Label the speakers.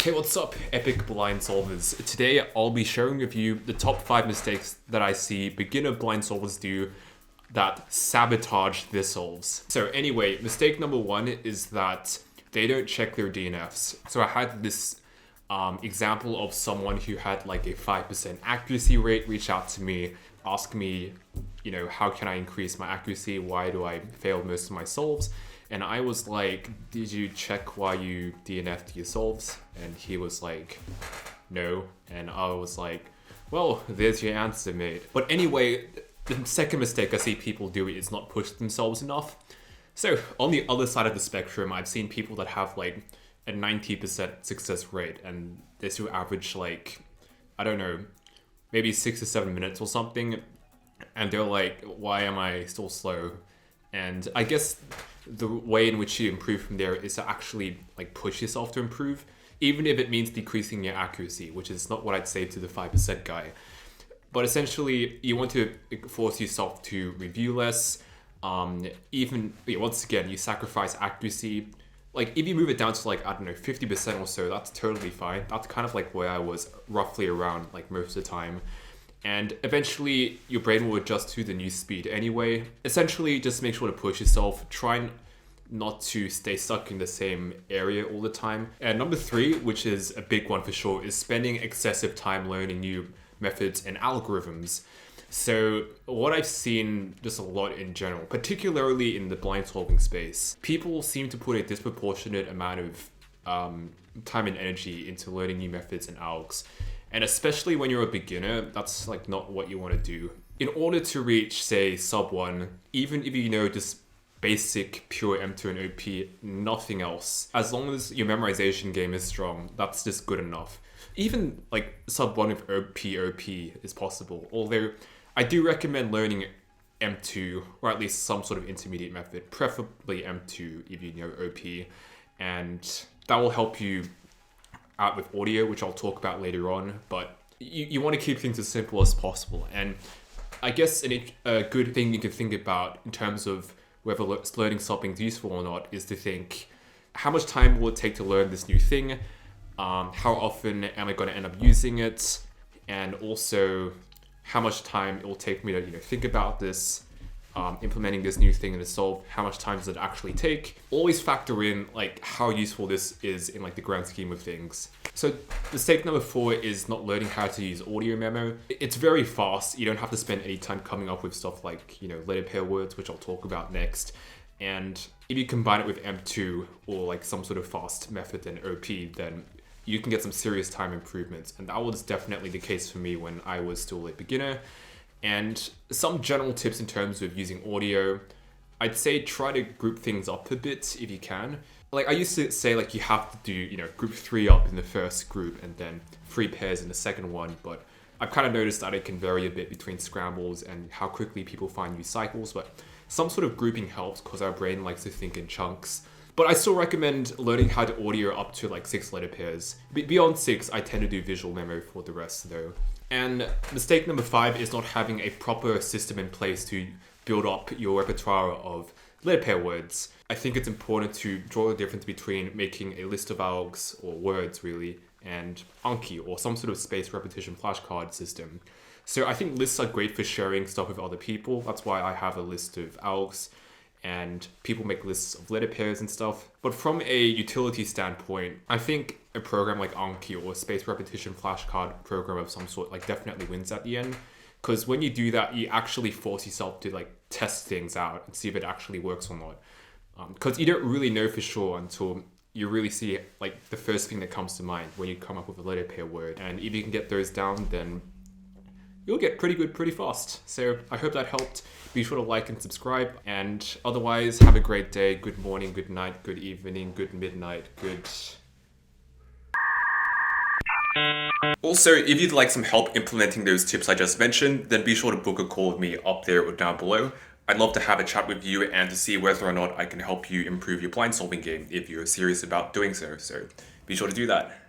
Speaker 1: Hey, what's up, epic blind solvers? Today I'll be sharing with you the top 5 mistakes that I see beginner blind solvers do that sabotage their solves. So anyway, mistake number 1 is that they don't check their DNFs. So I had this example of someone who had like a 5% accuracy rate reach out to me, ask me, how can I increase my accuracy? Why do I fail most of my solves? And I was like, did you check why you DNF'd your solves? And he was like, no. And I was like, well, there's your answer, mate. But anyway, the second mistake I see people do is not push themselves enough. So on the other side of the spectrum, I've seen people that have like a 90% success rate and they still average like, I don't know, maybe 6 to 7 minutes or something. And they're like, why am I still slow? And I guess the way in which you improve from there is to actually like push yourself to improve, even if it means decreasing your accuracy, which is not what I'd say to the 5% guy. But essentially, you want to force yourself to review less. Once again, you sacrifice accuracy. Like if you move it down to like, I don't know, 50% or so, that's totally fine. That's kind of like where I was roughly around like most of the time. And eventually your brain will adjust to the new speed anyway. Essentially, just make sure to push yourself. Try not to stay stuck in the same area all the time. And number 3, which is a big one for sure, is spending excessive time learning new methods and algorithms. So what I've seen just a lot in general, particularly in the blind solving space, people seem to put a disproportionate amount of time and energy into learning new methods and algs. And especially when you're a beginner, that's like not what you want to do. In order to reach, say, sub 1, even if you know just basic pure M2 and OP, nothing else, as long as your memorization game is strong, that's just good enough. Even like sub 1 with OP is possible. Although I do recommend learning M2, or at least some sort of intermediate method, preferably M2 if you know OP. And that will help you out with audio, which I'll talk about later on, but you want to keep things as simple as possible. And I guess a good thing you can think about in terms of whether learning something's useful or not is to think, how much time will it take to learn this new thing? How often am I going to end up using it? And also, how much time it will take me to think about this, implementing this new thing in a solve. How much time does it actually take? Always factor in like how useful this is in like the grand scheme of things. So mistake number 4 is not learning how to use audio memo. It's very fast. You don't have to spend any time coming up with stuff like letter pair words, which I'll talk about next. And if you combine it with M2 or like some sort of fast method and OP, then you can get some serious time improvements. And that was definitely the case for me when I was still a beginner. And some general tips in terms of using audio, I'd say try to group things up a bit if you can. Like I used to say like you have to do, group 3 up in the first group and then 3 pairs in the second one. But I've kind of noticed that it can vary a bit between scrambles and how quickly people find new cycles. But some sort of grouping helps because our brain likes to think in chunks. But I still recommend learning how to audio up to like 6 letter pairs. Beyond 6, I tend to do visual memo for the rest though. And mistake number 5 is not having a proper system in place to build up your repertoire of letter pair words. I think it's important to draw the difference between making a list of algs or words really and Anki or some sort of spaced repetition flashcard system. So I think lists are great for sharing stuff with other people. That's why I have a list of algs and people make lists of letter pairs and stuff. But from a utility standpoint, I think a program like Anki or a spaced repetition flashcard program of some sort like definitely wins at the end. Because when you do that, you actually force yourself to like test things out and see if it actually works or not. Because you don't really know for sure until you really see like the first thing that comes to mind when you come up with a letter pair word. And if you can get those down, then you'll get pretty good pretty fast. So I hope that helped. Be sure to like and subscribe. And otherwise, have a great day. Good morning, good night, good evening, good midnight, good... Also, if you'd like some help implementing those tips I just mentioned, then be sure to book a call with me up there or down below. I'd love to have a chat with you and to see whether or not I can help you improve your blind solving game if you're serious about doing so. So be sure to do that.